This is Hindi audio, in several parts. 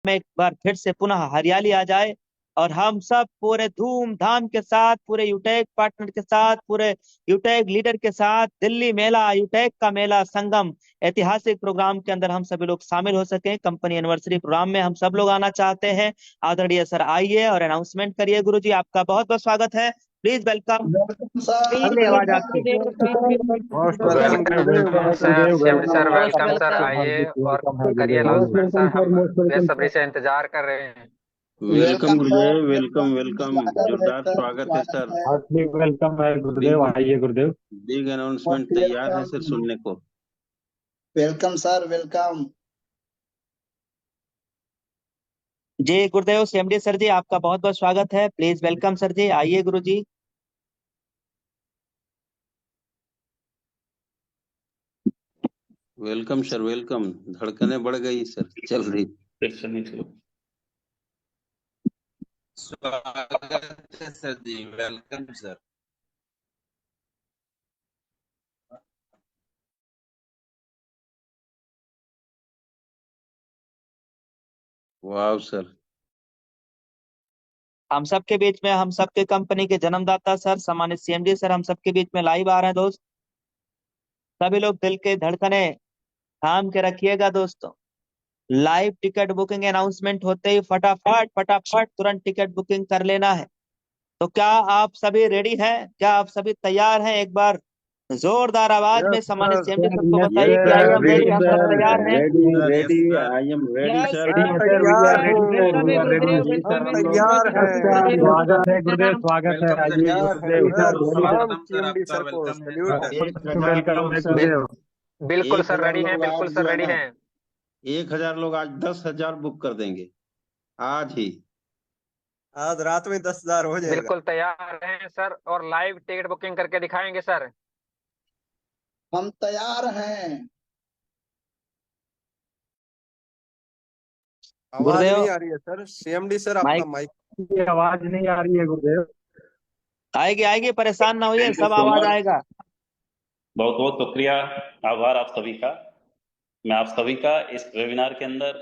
में एक बार फिर से पुनः हरियाली आ जाए और हम सब पूरे धूमधाम के साथ, पूरे यूटेक पार्टनर के साथ, पूरे यूटेक लीडर के साथ दिल्ली मेला, यूटेक का मेला संगम ऐतिहासिक प्रोग्राम के अंदर हम सभी लोग शामिल हो सके। कंपनी एनिवर्सरी प्रोग्राम में हम सब लोग आना चाहते हैं। आदरणीय सर आइए और अनाउंसमेंट करिए। गुरुजी आपका बहुत बहुत स्वागत है। Please welcome. अगली आवाज आपकी। Welcome sir, CMD sir, welcome sir, आइए और करिए अनाउंसमेंट सर, हम बेसब्री से इंतजार कर रहे हैं। वेलकम गुरुदेव, वेलकम वेलकम, जोरदार स्वागत है सर। हार्टली वेलकम है गुरुदेव, आइए गुरुदेव। बिग अनाउंसमेंट तैयार है सर सुनने को। Welcome sir, welcome. जी गुरुदेव, सीएमडी सर जी आपका बहुत बहुत स्वागत है। प्लीज वेलकम सर जी, आइए guru ji. Welcome sir, welcome. धड़कनें बढ़ गई सर, चल रही। स्वागत है सर जी, वेलकम सर। वाह सर। हम सबके बीच में, हम सबके कंपनी के जन्मदाता सर, सम्मानित सीएमडी सर हम सबके बीच में लाइव आ रहे हैं दोस्त। सभी लोग दिल के धड़कने थाम के रखिएगा दोस्तों। लाइव टिकट बुकिंग अनाउंसमेंट होते ही फटाफट फटाफट तुरंत टिकट बुकिंग कर लेना है। तो क्या आप सभी रेडी हैं? क्या आप सभी तैयार हैं? एक बार जोरदार आवाज में सम्मानित सीएमडी सबको बताइए कि आई एम रेडी, हम सब तैयार हैं। Ready, I am ready sir. स्वागत है गुरुदेव, स्वागत है, आइए गुरुदेव। वेलकम है गुरुदेव। बिल्कुल सर रेडी हैं, बिल्कुल सर रेडी हैं। 1000 लोग आज 10,000 बुक कर देंगे आज ही। आज रात में 10,000 हो जाएगा। बिल्कुल तैयार हैं सर, और लाइव टिकट बुकिंग करके दिखाएंगे सर। हम तैयार हैं। आवाज नहीं आ रही है सर। सीएमडी सर आपका माइक की आवाज नहीं आ रही है गुरुदेव। आएगी आएगी, परेशान ना होइए, सब आवाज आएगा। बहुत बहुत शुक्रिया, आभार आप सभी का। मैं आप सभी का इस वेबिनार के अंदर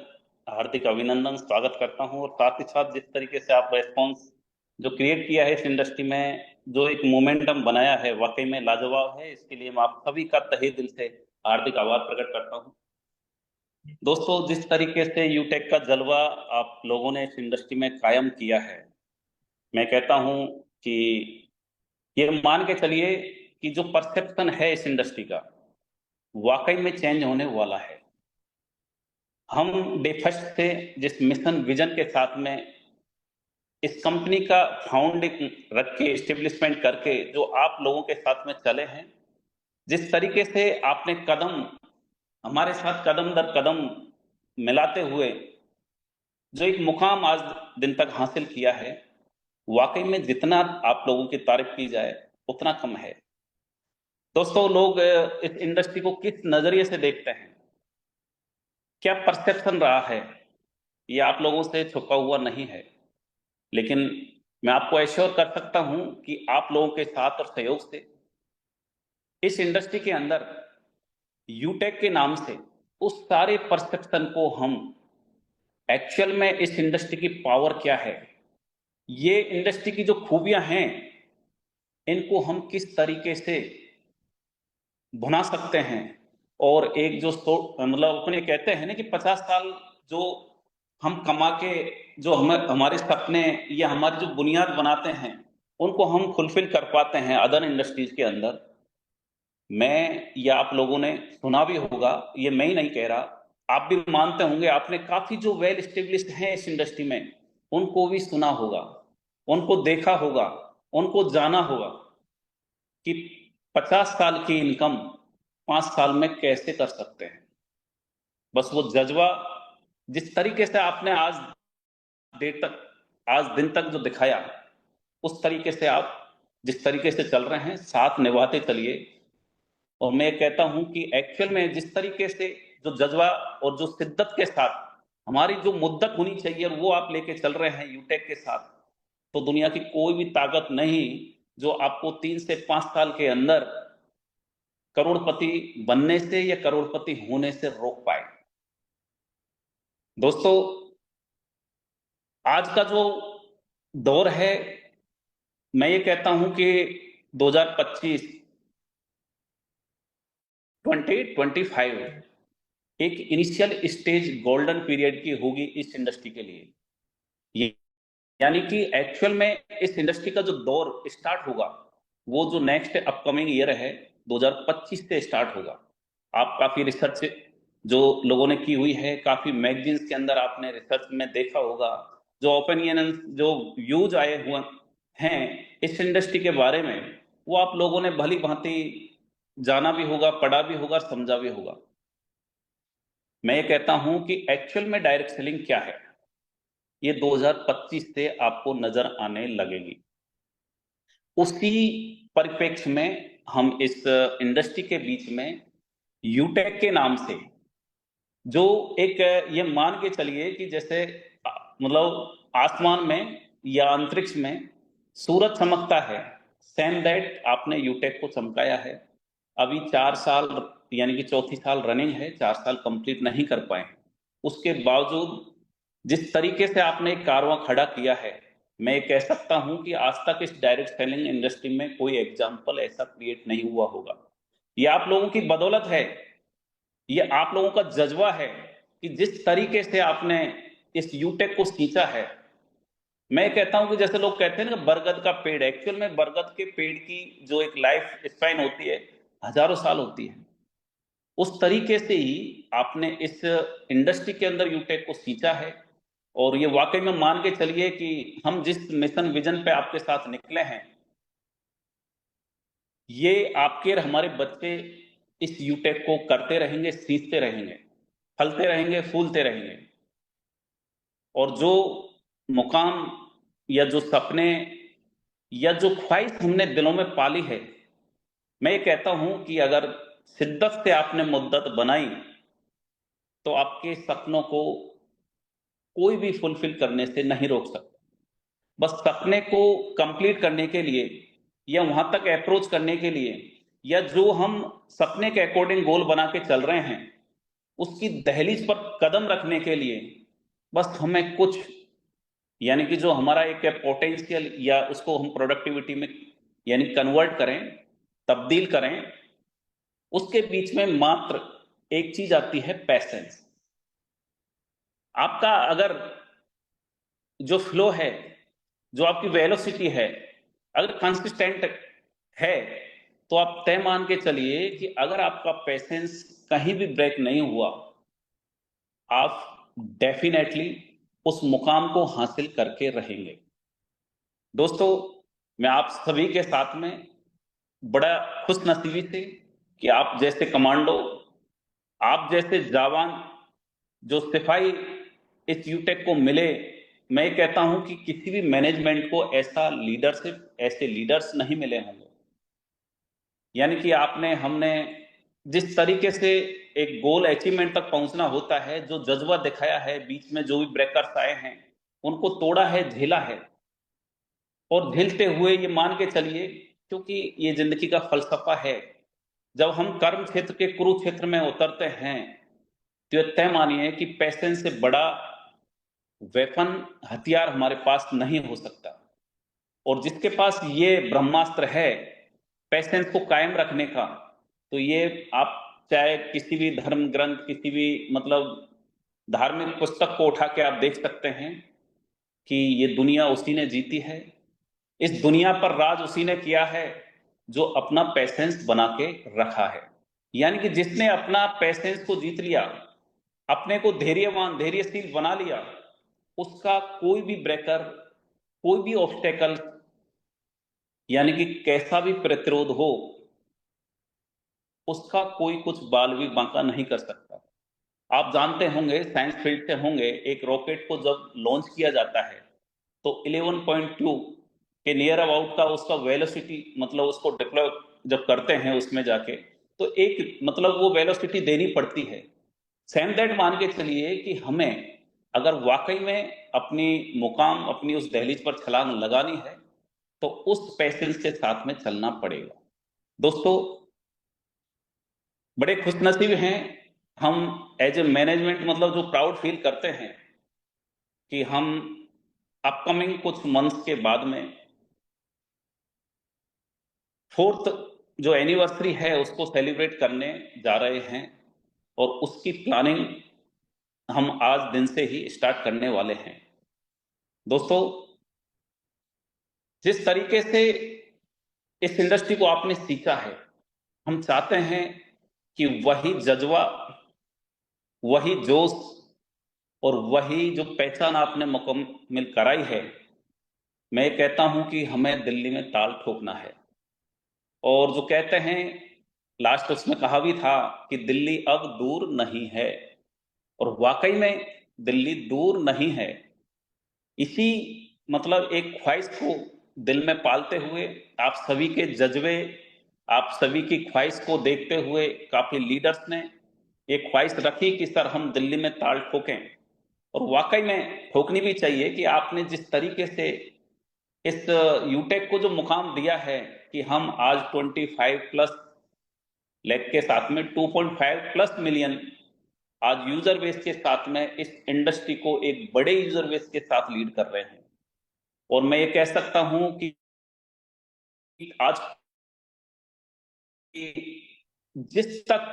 हार्दिक अभिनंदन स्वागत करता हूं, और साथ ही साथ जिस तरीके से आप रेस्पॉन्स जो क्रिएट किया है इस इंडस्ट्री में, जो एक मोमेंटम बनाया है, वाकई में लाजवाब है। इसके लिए मैं आप सभी का तहे दिल से हार्दिक आभार प्रकट करता हूं। दोस्तों, जिस तरीके से यूटेक का जलवा आप लोगों ने इस इंडस्ट्री में कायम किया है, मैं कहता हूं कि ये मान के चलिए कि जो परसेप्शन है इस इंडस्ट्री का, वाकई में चेंज होने वाला है। हम डे फर्स्ट से जिस मिशन विजन के साथ में इस कंपनी का फाउंडिंग रख के, एस्टेब्लिशमेंट करके जो आप लोगों के साथ में चले हैं, जिस तरीके से आपने कदम हमारे साथ कदम दर कदम मिलाते हुए जो एक मुकाम आज दिन तक हासिल किया है, वाकई में जितना आप लोगों की तारीफ की जाए उतना कम है। दोस्तों, लोग इस इंडस्ट्री को किस नजरिए से देखते हैं, क्या परसेप्शन रहा है, ये आप लोगों से छुपा हुआ नहीं है। लेकिन मैं आपको एश्योर कर सकता हूं कि आप लोगों के साथ और सहयोग से इस इंडस्ट्री के अंदर यूटेक के नाम से उस सारे परसेप्शन को हम एक्चुअल में इस इंडस्ट्री की पावर क्या है, ये इंडस्ट्री की जो खूबियां हैं, इनको हम किस तरीके से भुना सकते हैं। और एक जो मतलब अपने कहते हैं ना कि 50 साल जो हम कमा के जो हमारे सपने या हमारी जो बुनियाद बनाते हैं, उनको हम फुलफिल कर पाते हैं अदर इंडस्ट्रीज के अंदर। मैं या आप लोगों ने सुना भी होगा, ये मैं ही नहीं कह रहा, आप भी मानते होंगे, आपने काफी जो वेल एस्टेब्लिश्ड हैं इस इंडस्ट्री में, उनको भी सुना होगा, उनको देखा होगा, उनको जाना होगा कि 50 साल की इनकम 5 साल में कैसे कर सकते हैं। बस वो जज्बा जिस तरीके से आपने आज दिन तक जो दिखाया, उस तरीके से आप जिस तरीके से चल रहे हैं, साथ निभाते चलिए। और मैं कहता हूं कि एक्चुअल में जिस तरीके से जो जज्बा और जो शिद्दत के साथ हमारी जो मुद्दत होनी चाहिए, वो आप लेके चल रहे हैं यूटेक के साथ, तो दुनिया की कोई भी ताकत नहीं जो आपको 3 से 5 साल के अंदर करोड़पति बनने से या करोड़पति होने से रोक पाए। दोस्तों, आज का जो दौर है, मैं ये कहता हूं कि 2025 2025 एक इनिशियल स्टेज गोल्डन पीरियड की होगी इस इंडस्ट्री के लिए। यानी कि एक्चुअल में इस इंडस्ट्री का जो दौर स्टार्ट होगा वो जो नेक्स्ट अपकमिंग ईयर है 2025 से स्टार्ट होगा। आप काफी रिसर्च जो लोगों ने की हुई है, काफी मैगजीन्स के अंदर आपने रिसर्च में देखा होगा, जो ओपिनियन जो व्यूज आए हुए हैं इस इंडस्ट्री के बारे में, वो आप लोगों ने भली भांति जाना भी होगा, पढ़ा भी होगा, समझा भी होगा। मैं ये कहता हूं कि एक्चुअल में डायरेक्ट सेलिंग क्या है ये 2025 से आपको नजर आने लगेगी। उसी परिप्रेक्ष्य में हम इस इंडस्ट्री के बीच में यूटेक के नाम से जो एक ये मान के चलिए कि जैसे मतलब आसमान में या अंतरिक्ष में सूरज चमकता है, सेम दैट आपने यूटेक को चमकाया है। अभी 4 साल यानी कि चौथी साल रनिंग है, 4 साल कंप्लीट नहीं कर पाए। उसके बावजूद जिस तरीके से आपने एक कारवां खड़ा किया है, मैं कह सकता हूं कि आज तक इस डायरेक्ट सेलिंग इंडस्ट्री में कोई एग्जाम्पल ऐसा क्रिएट नहीं हुआ होगा। ये आप लोगों की बदौलत है, ये आप लोगों का जज्बा है कि जिस तरीके से आपने इस यूटेक को सींचा है। मैं कहता हूं कि जैसे लोग कहते हैं ना बरगद का पेड़, एक्चुअल में बरगद के पेड़ की जो एक लाइफ स्पैन होती है हजारों साल होती है। उस तरीके से ही आपने इस इंडस्ट्री के अंदर यूटेक को सींचा है। और ये वाकई में मान के चलिए कि हम जिस मिशन विजन पे आपके साथ निकले हैं, ये आपके और हमारे बच्चे इस यूटेक को करते रहेंगे, सींचते रहेंगे, फलते रहेंगे, फूलते रहेंगे। और जो मुकाम या जो सपने या जो ख्वाहिश हमने दिलों में पाली है, मैं ये कहता हूं कि अगर शिद्दत से आपने मुद्दत बनाई तो आपके सपनों को कोई भी फुलफिल करने से नहीं रोक सकता। बस सपने को कंप्लीट करने के लिए या वहां तक अप्रोच करने के लिए या जो हम सपने के अकॉर्डिंग गोल बना के चल रहे हैं उसकी दहलीज पर कदम रखने के लिए बस हमें कुछ यानी कि जो हमारा एक पोटेंशियल या उसको हम प्रोडक्टिविटी में यानी कन्वर्ट करें, तब्दील करें, उसके बीच में मात्र एक चीज आती है, पैसेंस। आपका अगर जो फ्लो है, जो आपकी वेलोसिटी है, अगर कंसिस्टेंट है तो आप तय मान के चलिए कि अगर आपका पेशेंस कहीं भी ब्रेक नहीं हुआ, आप डेफिनेटली उस मुकाम को हासिल करके रहेंगे। दोस्तों, मैं आप सभी के साथ में बड़ा खुश नसीबी से कि आप जैसे कमांडो, आप जैसे जवान, जो सिपाही इस यूटेक को मिले, मैं कहता हूं कि किसी भी मैनेजमेंट को ऐसा लीडरशिप, ऐसे लीडर्स नहीं मिले होंगे। यानी कि आपने, हमने जिस तरीके से एक गोल अचीवमेंट तक पहुंचना होता है, जो जज्बा दिखाया है, बीच में जो भी ब्रेकर्स आए हैं उनको तोड़ा है, झेला है। और झेलते हुए ये मान के चलिए, क्योंकि ये जिंदगी का फलसफा है, जब हम कर्म क्षेत्र के कुरुक्षेत्र में उतरते हैं तो तय मानिए कि पैसेंस से बड़ा वेपन, हथियार हमारे पास नहीं हो सकता। और जिसके पास ये ब्रह्मास्त्र है पैसेंस को कायम रखने का, तो ये आप चाहे किसी भी धर्म ग्रंथ, किसी भी मतलब धार्मिक पुस्तक को उठा के आप देख सकते हैं कि ये दुनिया उसी ने जीती है, इस दुनिया पर राज उसी ने किया है जो अपना पैसेंस बना के रखा है। यानी कि जिसने अपना पैसेंस को जीत लिया, अपने को धैर्यवान, धैर्यशील बना लिया, उसका कोई भी ब्रेकर, कोई भी ऑब्स्टेकल यानी कि कैसा भी प्रतिरोध हो, उसका कोई कुछ बाल भी बांका नहीं कर सकता। आप जानते होंगे, साइंस फील्ड से होंगे, एक रॉकेट को जब लॉन्च किया जाता है तो 11.2 के नियर अबाउट का उसका वेलोसिटी, मतलब उसको डिप्लॉय जब करते हैं उसमें जाके, तो एक मतलब वो वेलोसिटी देनी पड़ती है। सेम दैट मान के चलिए कि हमें अगर वाकई में अपनी मुकाम, अपनी उस दहलीज पर छलांग लगानी है तो उस पैसेंस के साथ में चलना पड़ेगा। दोस्तों, बड़े खुशनसीब हैं हम एज ए मैनेजमेंट, मतलब जो प्राउड फील करते हैं कि हम अपकमिंग कुछ मंथ्स के बाद में 4th जो एनिवर्सरी है उसको सेलिब्रेट करने जा रहे हैं और उसकी प्लानिंग हम आज दिन से ही स्टार्ट करने वाले हैं। दोस्तों, जिस तरीके से इस इंडस्ट्री को आपने सीखा है, हम चाहते हैं कि वही जज्बा, वही जोश और वही जो पहचान आपने मुकम्मल कराई है, मैं कहता हूं कि हमें दिल्ली में ताल ठोकना है। और जो कहते हैं, लास्ट उसमें कहा भी था कि दिल्ली अब दूर नहीं है, और वाकई में दिल्ली दूर नहीं है। इसी मतलब एक ख्वाहिश को दिल में पालते हुए, आप सभी के जज्बे, आप सभी की ख्वाहिश को देखते हुए काफी लीडर्स ने एक ख्वाहिश रखी कि सर हम दिल्ली में ताल ठोकें, और वाकई में ठोकनी भी चाहिए कि आपने जिस तरीके से इस यूटेक को जो मुकाम दिया है कि हम आज 25+ लाख के साथ में 2.5+ मिलियन आज यूजर बेस के साथ में इस इंडस्ट्री को एक बड़े यूजर बेस के साथ लीड कर रहे हैं। और मैं ये कह सकता हूं कि आज जिस तक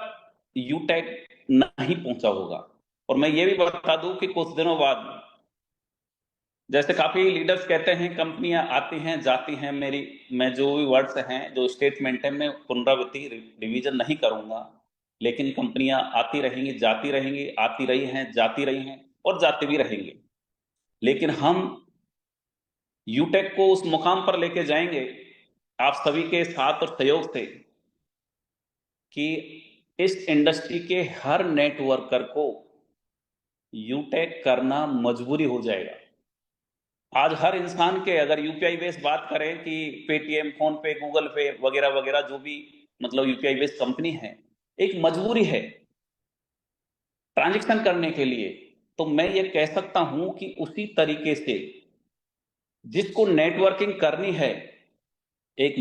यूटेक नहीं पहुंचा होगा, और मैं ये भी बता दूं कि कुछ दिनों बाद, जैसे काफी लीडर्स कहते हैं कंपनियां आती हैं जाती हैं, मैं जो भी वर्ड्स हैं, जो स्टेटमेंट है, मैं पुनरावृत्ति रिवीजन नहीं करूंगा, लेकिन कंपनियां आती रहेंगी जाती रहेंगी, आती रही हैं जाती रही हैं और जाती भी रहेंगी। लेकिन हम यूटेक को उस मुकाम पर लेके जाएंगे आप सभी के साथ और सहयोग से कि इस इंडस्ट्री के हर नेटवर्कर को यूटेक करना मजबूरी हो जाएगा। आज हर इंसान के, अगर यूपीआई बेस्ड बात करें कि पेटीएम, फोन पे, गूगल पे वगैरह वगैरह जो भी मतलब यूपीआई बेस्ड कंपनी है, एक मजबूरी है ट्रांजैक्शन करने के लिए। तो मैं ये कह सकता हूं कि उसी तरीके से जिसको नेटवर्किंग करनी है, एक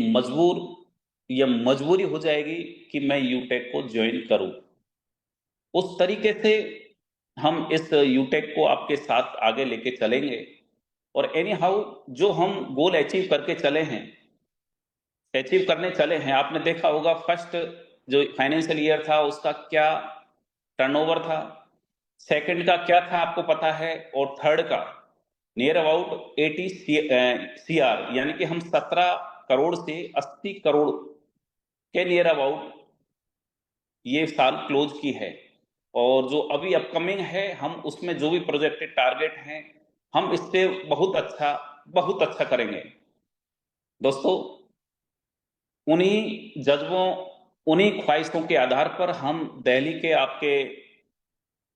मजबूरी हो जाएगी कि मैं यूटेक को ज्वाइन करूं। उस तरीके से हम इस यूटेक को आपके साथ आगे लेके चलेंगे। और एनी हाउ जो हम गोल अचीव करके चले हैं, अचीव करने चले हैं, आपने देखा होगा फर्स्ट जो फाइनेंशियल ईयर था उसका क्या टर्नओवर था, सेकंड का क्या था आपको पता है, और थर्ड का नियर अबाउट 80 CR, यानी कि हम 17 करोड़ से 80 करोड़ के नियर अबाउट ये साल क्लोज की है। और जो अभी अपकमिंग है, हम उसमें जो भी प्रोजेक्टेड टारगेट हैं, हम इससे बहुत अच्छा करेंगे। दोस्तों, उन्हीं जज्बों, उन्हीं ख्वाहिशों के आधार पर हम दिल्ली के आपके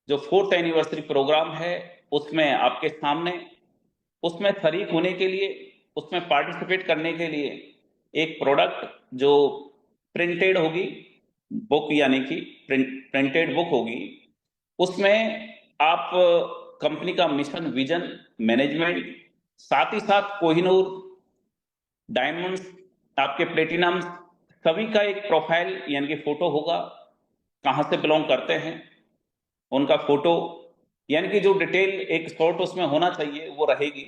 जो 4th एनिवर्सरी प्रोग्राम है उसमें आपके सामने, उसमें शरीक होने के लिए, उसमें पार्टिसिपेट करने के लिए एक प्रोडक्ट जो प्रिंटेड होगी बुक, यानी कि प्रिंटेड बुक होगी, उसमें आप कंपनी का मिशन, विजन, मैनेजमेंट, साथ ही साथ कोहिनूर, डायमंड्स, आपके प्लेटिनम, सभी का एक प्रोफाइल यानी कि फोटो होगा, कहां से बिलोंग करते हैं उनका फोटो, यानी कि जो डिटेल एक शॉर्ट उसमें होना चाहिए वो रहेगी।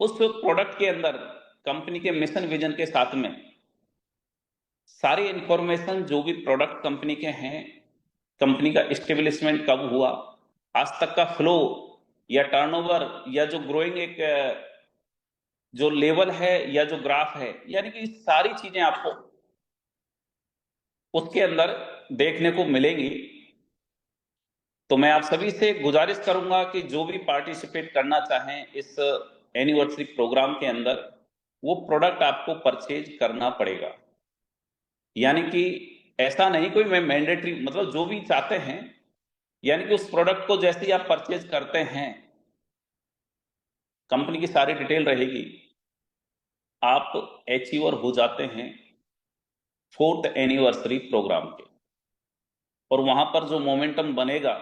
उस प्रोडक्ट के अंदर कंपनी के मिशन विजन के साथ में सारी इंफॉर्मेशन जो भी प्रोडक्ट कंपनी के हैं, कंपनी का एस्टेब्लिशमेंट कब हुआ, आज तक का फ्लो या टर्नओवर या जो ग्रोइंग एक जो लेवल है या जो ग्राफ है, यानी कि सारी चीजें आपको उसके अंदर देखने को मिलेंगी। तो मैं आप सभी से गुजारिश करूंगा कि जो भी पार्टिसिपेट करना चाहें इस एनिवर्सरी प्रोग्राम के अंदर, वो प्रोडक्ट आपको परचेज करना पड़ेगा। यानी कि ऐसा नहीं कोई मैं मैंडेटरी, मतलब जो भी चाहते हैं, यानी कि उस प्रोडक्ट को जैसे ही आप परचेज करते हैं, कंपनी की सारी डिटेल रहेगी, आप अचीवर हो जाते हैं 4th एनिवर्सरी प्रोग्राम के। और वहां पर जो मोमेंटम बनेगा,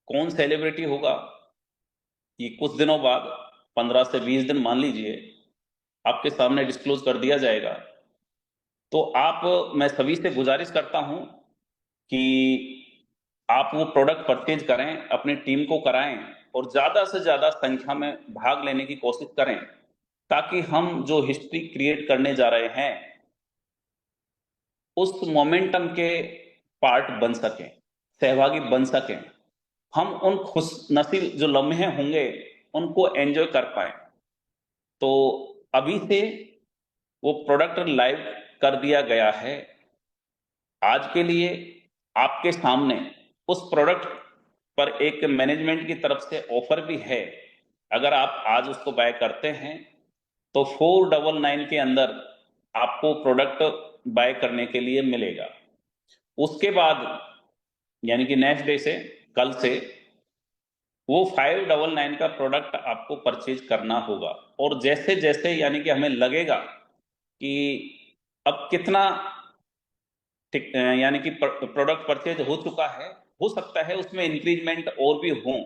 कौन सेलिब्रिटी होगा, ये कुछ दिनों बाद 15 से 20 दिन मान लीजिए आपके सामने डिस्क्लोज कर दिया जाएगा। तो मैं सभी से गुजारिश करता हूं कि आप वो प्रोडक्ट परचेज करें, अपनी टीम को कराएं और ज्यादा से ज्यादा संख्या में भाग लेने की कोशिश करें, ताकि हम जो हिस्ट्री क्रिएट करने जा रहे हैं उस मोमेंटम के पार्ट बन सकें, सहभागी बन सकें, हम उन खुश नसीब जो लम्हे होंगे उनको एंजॉय कर पाए। तो अभी से वो प्रोडक्ट लाइव कर दिया गया है। आज के लिए आपके सामने उस प्रोडक्ट पर एक मैनेजमेंट की तरफ से ऑफर भी है। अगर आप आज उसको बाय करते हैं तो 499 के अंदर आपको प्रोडक्ट बाय करने के लिए मिलेगा। उसके बाद यानी कि नेक्स्ट डे से, कल से, वो 599 का प्रोडक्ट आपको परचेज करना होगा। और जैसे जैसे यानी कि हमें लगेगा कि अब कितना यानी कि प्रोडक्ट परचेज हो चुका है, हो सकता है उसमें इंक्रीजमेंट और भी हो,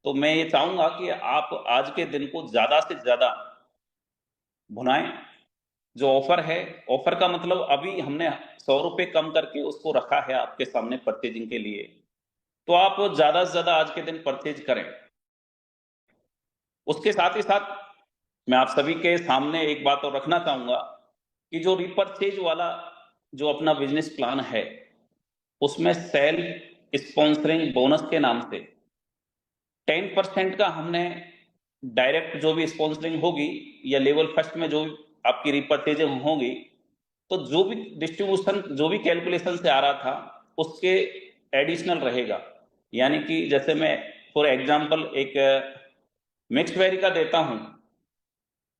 तो मैं ये चाहूंगा कि आप आज के दिन को ज्यादा से ज्यादा भुनाएं। जो ऑफर है, ऑफर का मतलब अभी हमने 100 रुपए कम करके उसको रखा है आपके सामने परचेजिंग के लिए, तो आप ज्यादा से ज्यादा आज के दिन परचेज करें। उसके साथ ही साथ मैं आप सभी के सामने एक बात और रखना चाहूंगा कि जो रिपर्चेज वाला जो अपना बिजनेस प्लान है, उसमें सेल्फ स्पॉन्सरिंग बोनस के नाम से 10% का हमने डायरेक्ट जो भी स्पॉन्सरिंग होगी या लेवल फर्स्ट में जो आपकी रिपर्चेजिंग होगी, तो जो भी डिस्ट्रीब्यूशन, जो भी कैलकुलेशन से आ रहा था उसके एडिशनल रहेगा। यानी कि जैसे मैं फॉर एग्जांपल एक मिक्स्ड वेरी का देता हूं,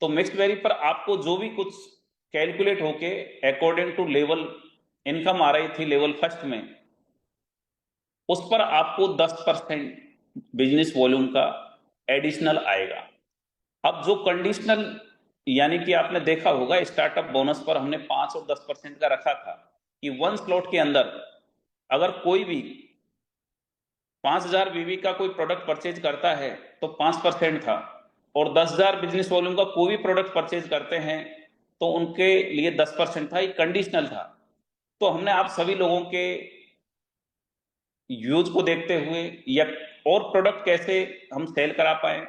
तो मिक्स्ड वेरी पर आपको जो भी कुछ कैलकुलेट होके अकॉर्डिंग टू लेवल इनकम आ रही थी लेवल फर्स्ट में, उस पर आपको 10% बिजनेस वॉल्यूम का एडिशनल आएगा। अब जो कंडीशनल यानी कि आपने देखा होगा स्टार्टअप बोनस पर हमने 5 और 10% का रखा था कि 1 स्लॉट के अंदर अगर कोई भी 5000 बीवी का कोई प्रोडक्ट परचेज करता है तो 5% था, और 10,000 बिजनेस वॉल्यूम का कोई भी प्रोडक्ट परचेज करते हैं तो उनके लिए 10% था, एक कंडीशनल था। तो हमने आप सभी लोगों के यूज को देखते हुए या और प्रोडक्ट कैसे हम सेल करा पाए,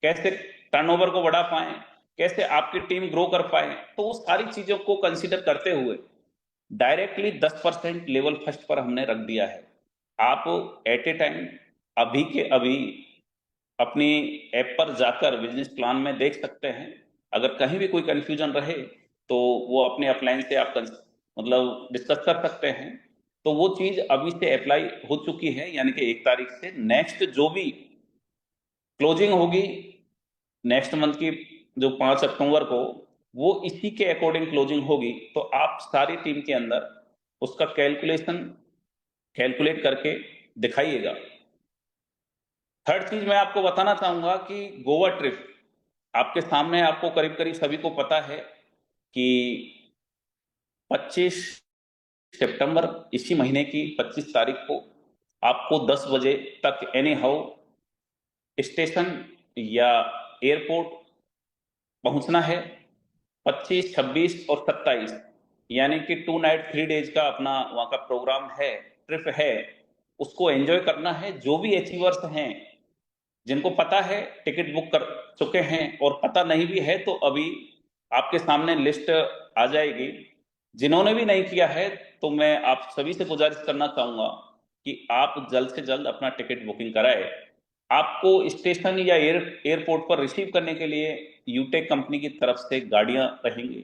कैसे टर्नओवर को बढ़ा पाए, कैसे आपकी टीम ग्रो कर पाए, तो वो सारी चीजों को कंसीडर करते हुए डायरेक्टली 10% लेवल फर्स्ट पर हमने रख दिया है। आप एट ए टाइम अभी के अभी अपनी ऐप पर जाकर बिजनेस प्लान में देख सकते हैं। अगर कहीं भी कोई कंफ्यूजन रहे तो वो अपने अपलाइन से आप मतलब डिस्कस कर सकते हैं। तो वो चीज अभी से अप्लाई हो चुकी है, यानी कि 1 तारीख से नेक्स्ट जो भी क्लोजिंग होगी नेक्स्ट मंथ की जो 5 अक्टूबर को, वो इसी के अकॉर्डिंग क्लोजिंग होगी। तो आप सारी टीम के अंदर उसका कैलकुलेट करके दिखाइएगा। थर्ड चीज मैं आपको बताना चाहूंगा कि गोवा ट्रिप आपके सामने, आपको करीब करीब सभी को पता है कि 25 सितंबर इसी महीने की 25 तारीख को आपको 10 बजे तक एनी हाउ स्टेशन या एयरपोर्ट पहुंचना है। 25, 26 और 27 यानी कि 2 नाइट 3 डेज का अपना वहां का प्रोग्राम है, ट्रिप है, उसको एंजॉय करना है। जो भी अचीवर्स हैं, जिनको पता है टिकट बुक कर चुके हैं, और पता नहीं भी है तो अभी आपके सामने लिस्ट आ जाएगी। जिन्होंने भी नहीं किया है तो मैं आप सभी से गुजारिश करना चाहूंगा कि आप जल्द से जल्द अपना टिकट बुकिंग कराएं। आपको स्टेशन या एयरपोर्ट पर रिसीव करने के लिए यूटेक कंपनी की तरफ से गाड़ियां रहेंगी।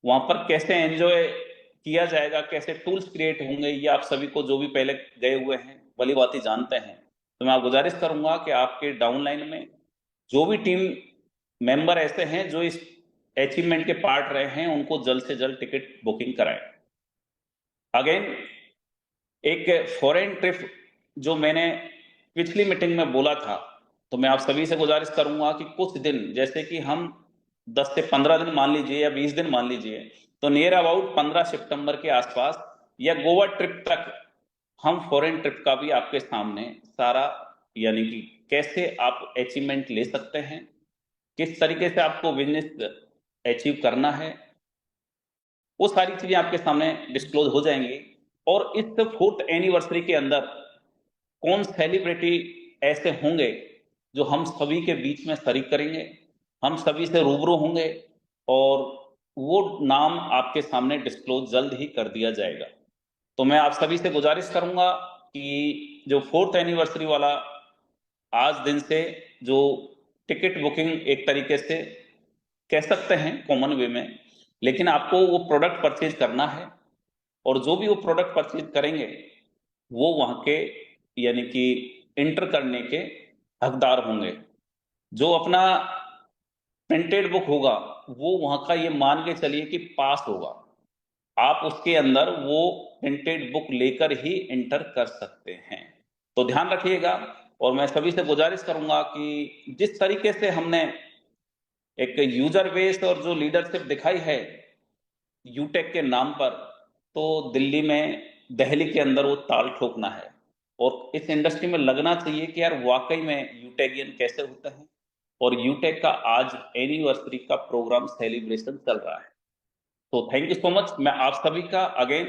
वहां पर कैसे एंजॉय किया जाएगा, कैसे टूल्स क्रिएट होंगे, ये आप सभी को जो भी पहले गए हुए हैं भली बात ही जानते हैं। तो मैं गुजारिश करूंगा कि आपके डाउनलाइन में जो भी टीम मेंबर ऐसे हैं जो इस अचीवमेंट के पार्ट रहे हैं, उनको जल्द से जल्द टिकट बुकिंग कराएं। अगेन एक फॉरेन ट्रिप जो मैंने पिछली मीटिंग में बोला था, तो मैं आप सभी से गुजारिश करूंगा कि कुछ दिन, जैसे कि हम 10 से 15 दिन मान लीजिए या 20 दिन मान लीजिए, तो नियर अबाउट 15 सितंबर के आसपास या गोवा ट्रिप तक हम फॉरेन ट्रिप का भी आपके सामने सारा, यानी कि कैसे आप अचीवमेंट ले सकते हैं, किस तरीके से आपको बिजनेस अचीव करना है, वो सारी चीजें आपके सामने डिस्क्लोज हो जाएंगी। और इस 4th एनिवर्सरी के अंदर कौन सेलिब्रिटी ऐसे होंगे जो हम सभी के बीच में शरीक करेंगे, हम सभी से रूबरू होंगे और वो नाम आपके सामने डिस्क्लोज जल्द ही कर दिया जाएगा। तो मैं आप सभी से गुजारिश करूंगा कि जो 4th एनिवर्सरी वाला आज दिन से जो टिकट बुकिंग एक तरीके से कह सकते हैं कॉमन वे में, लेकिन आपको वो प्रोडक्ट परचेज करना है और जो भी वो प्रोडक्ट परचेज करेंगे वो वहां के यानी कि इंटर करने के हकदार होंगे। जो अपना प्रिंटेड बुक होगा वो वहां का ये मान के चलिए कि पास होगा, आप उसके अंदर वो प्रिंटेड बुक लेकर ही एंटर कर सकते हैं। तो ध्यान रखिएगा और मैं सभी से गुजारिश करूंगा कि जिस तरीके से हमने एक यूजर बेस और जो लीडरशिप दिखाई है यूटेक के नाम पर, तो दिल्ली में दिल्ली के अंदर वो ताल ठोकना है और इस इंडस्ट्री में लगना चाहिए कि यार वाकई में यूटेकियन कैसे होता है। और यूटेक का आज एनिवर्सरी का प्रोग्राम सेलिब्रेशन चल रहा है। तो थैंक यू सो मच। मैं आप सभी का अगेन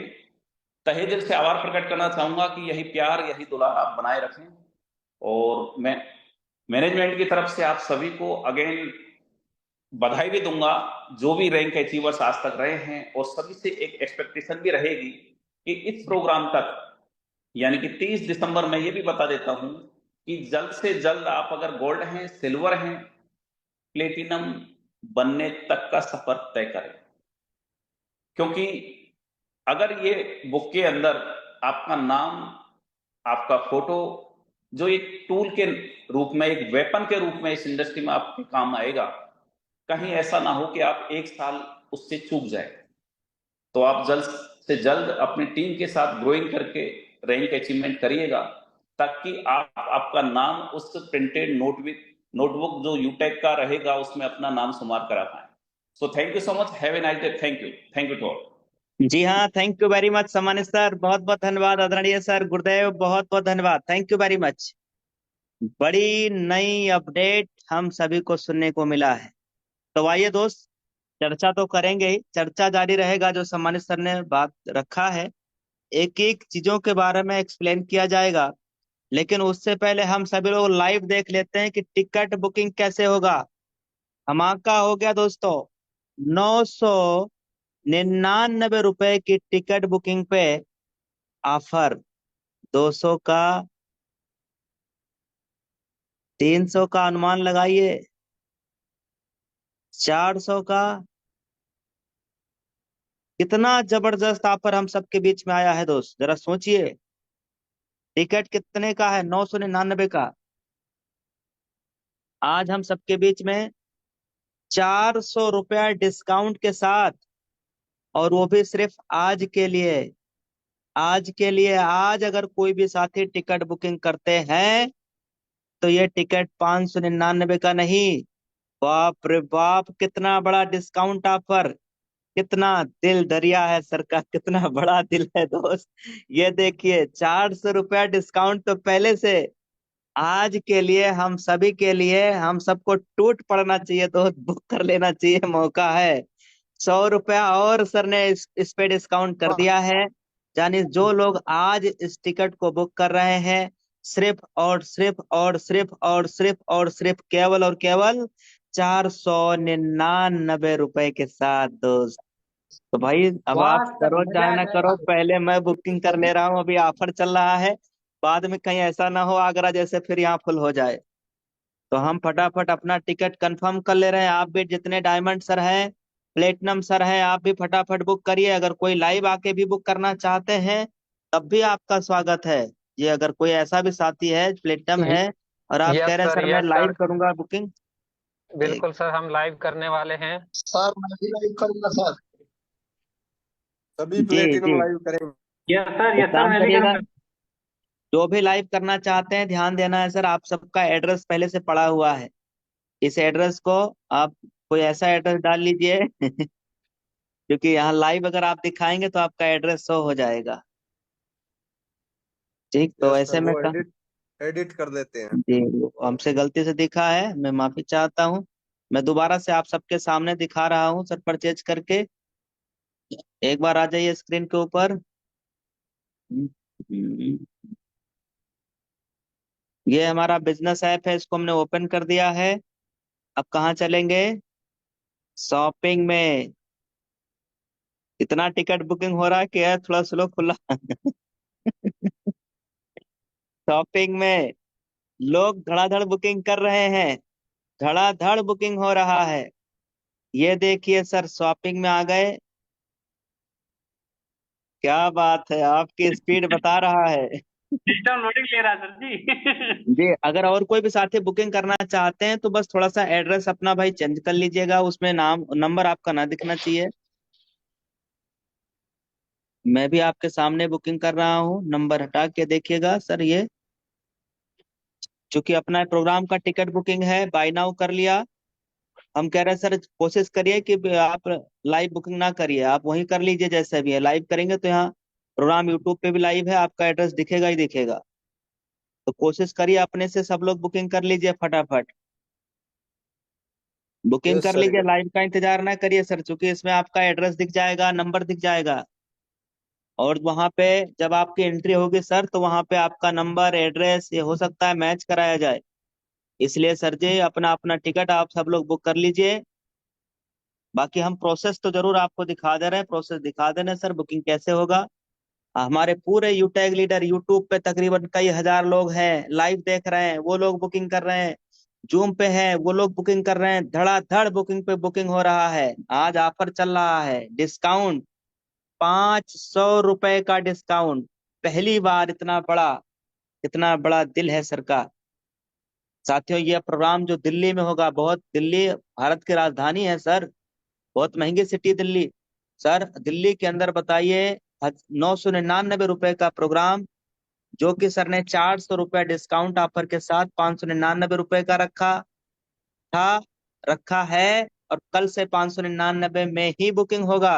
तहे दिल से आभार प्रकट करना चाहूंगा कि यही प्यार यही दुलार आप बनाए रखें और मैं मैनेजमेंट की तरफ से आप सभी को अगेन बधाई भी दूंगा जो भी रैंक अचीवर्स आज तक रहे हैं और सभी से एक एक्सपेक्टेशन भी रहेगी कि इस प्रोग्राम तक यानी कि 30 दिसंबर में ये भी बता देता हूं कि जल्द से जल्द आप अगर गोल्ड हैं, सिल्वर हैं, प्लेटिनम बनने तक का सफर तय करें। क्योंकि अगर ये बुक के अंदर आपका नाम, आपका फोटो जो एक टूल के रूप में, एक वेपन के रूप में इस इंडस्ट्री में आपके काम आएगा, कहीं ऐसा ना हो कि आप एक साल उससे चूक जाए। तो आप जल्द से जल्द अपनी टीम के साथ ग्रोइंग करके रैंक अचीवमेंट करिएगा ताकि आप आपका नाम उस प्रिंटेड नोटबुक जो यूटेक का रहेगा उसमें अपना नाम शुमार करा पाए। So thank you so much, have a nice day. Thank you to all. जी हाँ, थैंक यू वेरी मच सामान्य सर, बहुत बहुत धन्यवाद। आदरणीय सर गुरुदेव, बहुत बहुत धन्यवाद, थैंक यू वेरी मच। बड़ी नई अपडेट हम सभी को सुनने को मिला है। तो आइए दोस्त, चर्चा तो करेंगे ही, चर्चा जारी रहेगा। जो सामान्य सर ने बात रखा है एक एक चीजों के बारे में एक्सप्लेन किया जाएगा, लेकिन उससे पहले हम सभी लोग लाइव देख लेते हैं कि टिकट बुकिंग कैसे होगा। धमाका हो गया दोस्तों, 999 रुपए की टिकट बुकिंग पे ऑफर, 200 का, 300 का अनुमान लगाइए, 400 का। कितना जबरदस्त ऑफर हम सबके बीच में आया है दोस्त, जरा सोचिए। टिकट कितने का है? 999 का। आज हम सबके बीच में 400 रुपया डिस्काउंट के साथ, और वो भी सिर्फ आज के लिए। आज के लिए, आज अगर कोई भी साथी टिकट बुकिंग करते हैं तो ये टिकट 599 का नहीं, बाप रे बाप, कितना बड़ा डिस्काउंट ऑफर। कितना दिल दरिया है सर का, कितना बड़ा दिल है दोस्त। ये देखिए, 400 रुपया डिस्काउंट तो पहले से, आज के लिए हम सभी के लिए, हम सबको टूट पड़ना चाहिए दोस्त, बुक कर लेना चाहिए, मौका है। 100 रुपया और सर ने इस पे डिस्काउंट कर दिया है। यानी जो लोग आज इस टिकट को बुक कर रहे हैं, सिर्फ केवल और केवल 499 रुपए के साथ दोस्त। तो भाई अब आप करो चाहे ना करो, पहले मैं बुकिंग कर ले रहा हूँ, अभी ऑफर चल रहा है। बाद में कहीं ऐसा ना हो आगरा जैसे फिर यहाँ फुल हो जाए। तो हम फटाफट अपना टिकट कंफर्म कर ले रहे हैं। आप भी जितने डायमंड सर हैं, प्लेटिनम सर हैं, आप भी फटाफट बुक करिए। अगर कोई लाइव आके भी बुक करना चाहते हैं तब भी आपका स्वागत है। ये अगर कोई ऐसा भी साथी है प्लेटिनम है और आप कह रहे हैं सर मैं यस लाइव सर, करूंगा बुकिंग, बिल्कुल सर, हम लाइव करने वाले हैं। सर मैं भी लाइव करूंगा सर। सभी जी प्लेटिनम जी, लाइव करेंगे। एक काम करिएगा, जो भी लाइव करना चाहते हैं ध्यान देना है सर, आप सबका एड्रेस पहले से पड़ा हुआ है। इस एड्रेस को आप कोई ऐसा एड्रेस डाल लीजिए क्योंकि यहाँ लाइव अगर आप दिखाएंगे तो आपका एड्रेस शो हो जाएगा। ठीक, तो यस ऐसे सर, में वो एडिट कर देते हैं। जी, वो हमसे गलती से दिखा है, मैं माफी चाहता हूँ। मैं दोबारा से आप सबके सामने दिखा रहा हूँ सर, परचेज करके। एक बार आ जाइए स्क्रीन के ऊपर। ये हमारा बिजनेस ऐप है, इसको हमने ओपन कर दिया है। अब कहाँ चलेंगे? शॉपिंग में। इतना टिकट बुकिंग हो रहा है कि है थोड़ा स्लो खुला। शॉपिंग में लोग धड़ाधड़ बुकिंग कर रहे हैं, धड़ाधड़ बुकिंग हो रहा है। ये देखिए सर, शॉपिंग में आ गए। क्या बात है, आपकी स्पीड बता रहा है। सिस्टम लोडिंग ले रहा है सर जी। जी, अगर और कोई भी साथी बुकिंग करना चाहते हैं तो बस थोड़ा सा एड्रेस अपना भाई चेंज कर लीजिएगा, उसमें नाम नंबर आपका ना दिखना चाहिए। मैं भी आपके सामने बुकिंग कर रहा हूँ, नंबर हटा के देखिएगा सर। ये चूंकि अपना प्रोग्राम का टिकट बुकिंग है, बाय नाउ कर लिया। हम कह रहे हैं सर कोशिश करिए कि आप लाइव बुकिंग ना करिए, आप वहीं कर लीजिए जैसे भी है। लाइव करेंगे तो यहाँ प्रोग्राम यूट्यूब पे भी लाइव है, आपका एड्रेस दिखेगा ही दिखेगा। तो कोशिश करिए अपने से सब लोग बुकिंग कर लीजिए फटाफट। बुकिंग यस कर सर, लीजिए, लाइव का इंतजार ना करिए सर, क्योंकि इसमें आपका एड्रेस दिख जाएगा, नंबर दिख जाएगा। और वहां पे जब आपकी एंट्री होगी सर, तो वहां पे आपका नंबर एड्रेस ये हो सकता है मैच कराया जाए। इसलिए सर जी अपना अपना टिकट आप सब लोग बुक कर लीजिए। बाकी हम प्रोसेस तो जरूर आपको दिखा दे रहे हैं, प्रोसेस दिखा दे रहे हैं सर बुकिंग कैसे होगा। हमारे पूरे यूटैग लीडर यूट्यूब पे तकरीबन कई हजार लोग हैं, लाइव देख रहे हैं, वो लोग बुकिंग कर रहे हैं। जूम पे हैं, वो लोग बुकिंग कर रहे हैं। धड़ाधड़ बुकिंग पे बुकिंग हो रहा है। आज ऑफर चल रहा है, डिस्काउंट, 500 रुपए का डिस्काउंट। पहली बार इतना बड़ा दिल है सर का। साथियों, ये प्रोग्राम जो दिल्ली में होगा, बहुत दिल्ली भारत की राजधानी है सर, बहुत महंगी सिटी दिल्ली। सर दिल्ली के अंदर बताइए, 999 रुपए का प्रोग्राम, जो कि सर ने 400 रुपया डिस्काउंट ऑफर के साथ 599 रुपए का था रखा है। और कल से 599 में ही बुकिंग होगा,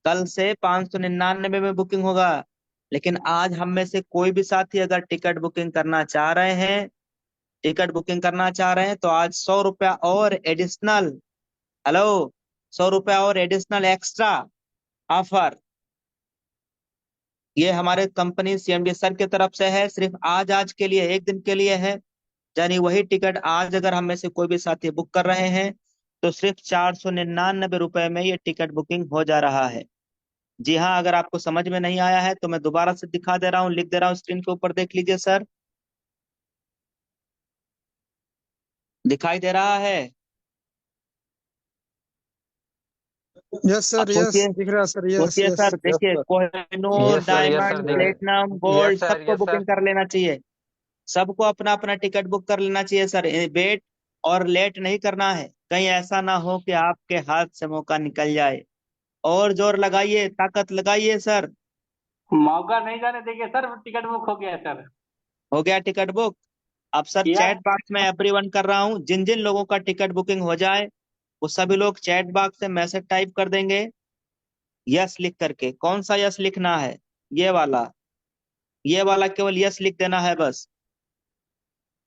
कल से 599 में बुकिंग होगा। लेकिन आज हम में से कोई भी साथी अगर टिकट बुकिंग करना चाह रहे हैं तो आज 100 रुपया और एडिशनल, हेलो, 100 रुपया और एडिशनल एक्स्ट्रा ऑफर, ये हमारे कंपनी सीएमडी सर की तरफ से है। सिर्फ आज के लिए, एक दिन के लिए है। यानी वही टिकट आज अगर हम में से कोई भी साथी बुक कर रहे हैं तो सिर्फ 499 रुपए में ये टिकट बुकिंग हो जा रहा है। जी हाँ, अगर आपको समझ में नहीं आया है तो मैं दोबारा से दिखा दे रहा हूँ, लिख दे रहा हूँ, स्क्रीन के ऊपर देख लीजिए सर। दिखाई दे रहा है? यस अब सर, यस सोचिए, दिख रहा है सर, यस सोचिए यस सर, यस देखिए sir. Kohinoor, yes sir, yes sir, diamond, platinum, gold, yes sir, सबको यस सर। बुकिंग कर लेना चाहिए। सबको अपना अपना टिकट बुक कर लेना चाहिए सर। वेट और लेट नहीं करना है, कहीं ऐसा ना हो कि आपके हाथ से मौका निकल जाए। और जोर लगाइए, ताकत लगाइए सर। मौका नहीं जाने देंगे सर, टिकट बुक हो गया है सर। हो गया टिकट बुक? अब सर किया चैट बॉक्स में एवरीवन कर रहा हूँ, जिन जिन लोगों का टिकट बुकिंग हो जाए वो सभी लोग चैट बॉक्स से मैसेज टाइप कर देंगे, यस लिख करके। कौन सा यस लिखना है? ये वाला, ये वाला केवल यस लिख देना है बस।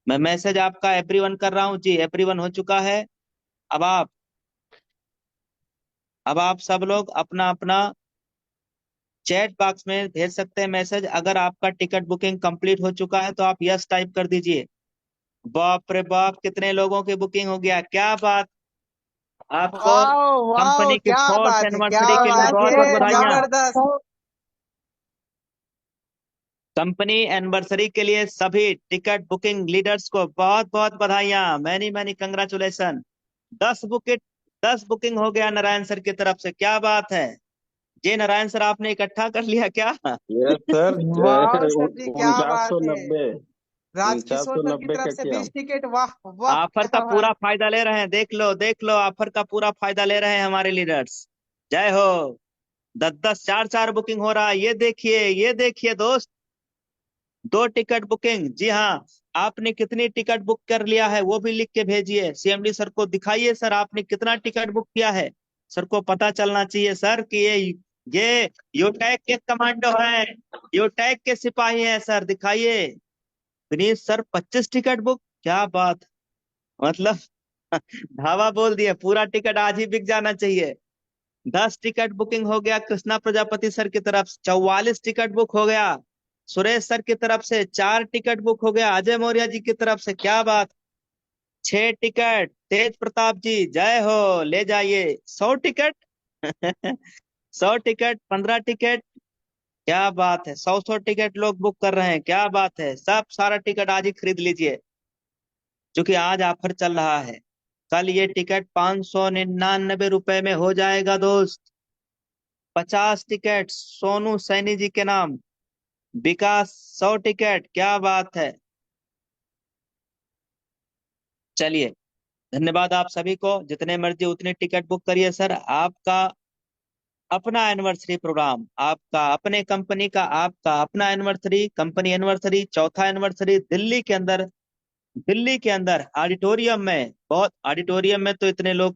मैं मैसेज आपका एवरीवन कर रहा हूँ जी, एवरीवन हो चुका है। अब आप अब आप सब लोग अपना अपना चैट बॉक्स में भेज सकते हैं मैसेज। अगर आपका टिकट बुकिंग कंप्लीट हो चुका है तो आप यस टाइप कर दीजिए। बाप रे बाप, कितने लोगों की बुकिंग हो गया, क्या बात। आपको वाओ वाओ, कंपनी की क्या फोर्थ बात है, क्या एनिवर्सरी के लिए बात बहुत है, बहुत बधाइयां। जबरदस्त। कंपनी एनिवर्सरी के लिए सभी टिकट बुकिंग लीडर्स को बहुत बहुत बधाइयां, many many congratulation. 10 booking 10 booking हो गया नारायण सर की तरफ से, क्या बात है। जी नारायण सर, आपने इकट्ठा कर लिया क्या? यस सर, वाह सर जी, क्या उनचास बात सौ है। नब्बे उनचास राजकिशोर सौ सर की नब्बे तरफ का से किया। 20 टिकट, वाह वाह, ऑफर का क्या पूरा बात। फायदा ले रहे हैं, देख लो देख लो, ऑफर का पूरा फायदा ले रहे हैं हमारे लीडर्स। जय हो। 10 10 4 4 बुकिंग हो रहा है, ये देखिए, ये देखिए दोस्त। 2 टिकट बुकिंग, जी हाँ। आपने कितनी टिकट बुक कर लिया है वो भी लिख के भेजिए, सीएमडी सर को दिखाइए सर आपने कितना टिकट बुक किया है। सर को पता चलना चाहिए सर कि ये यूटैग के कमांडो हैं, यूटैग के सिपाही हैं सर, दिखाइए। विनीत सर 25 टिकट बुक, क्या बात, मतलब धावा बोल दिए, पूरा टिकट आज ही बिक जाना चाहिए। 10 टिकट बुकिंग हो गया कृष्णा प्रजापति सर की तरफ, 44 टिकट बुक हो गया। सुरेश सर की तरफ से 4 टिकट बुक हो गया। अजय मौर्य जी की तरफ से क्या बात, 6 टिकट। तेज प्रताप जी जय हो, ले जाइए 100 टिकट 100 टिकट, 15 टिकट, क्या बात है। 100 टिकट लोग बुक कर रहे हैं, क्या बात है। सब सारा टिकट आज ही खरीद लीजिए, क्योंकि आज ऑफर चल रहा है। कल ये टिकट 599 रुपए में हो जाएगा दोस्त। 50 टिकट सोनू सैनी जी के नाम, विकास 100 टिकट, क्या बात है। चलिए, धन्यवाद आप सभी को। जितने मर्जी उतने टिकट बुक करिए सर। आपका अपना एनिवर्सरी प्रोग्राम, आपका अपने कंपनी का, आपका अपना एनिवर्सरी, कंपनी एनिवर्सरी, चौथा एनिवर्सरी दिल्ली के अंदर ऑडिटोरियम में, बहुत ऑडिटोरियम में तो इतने लोग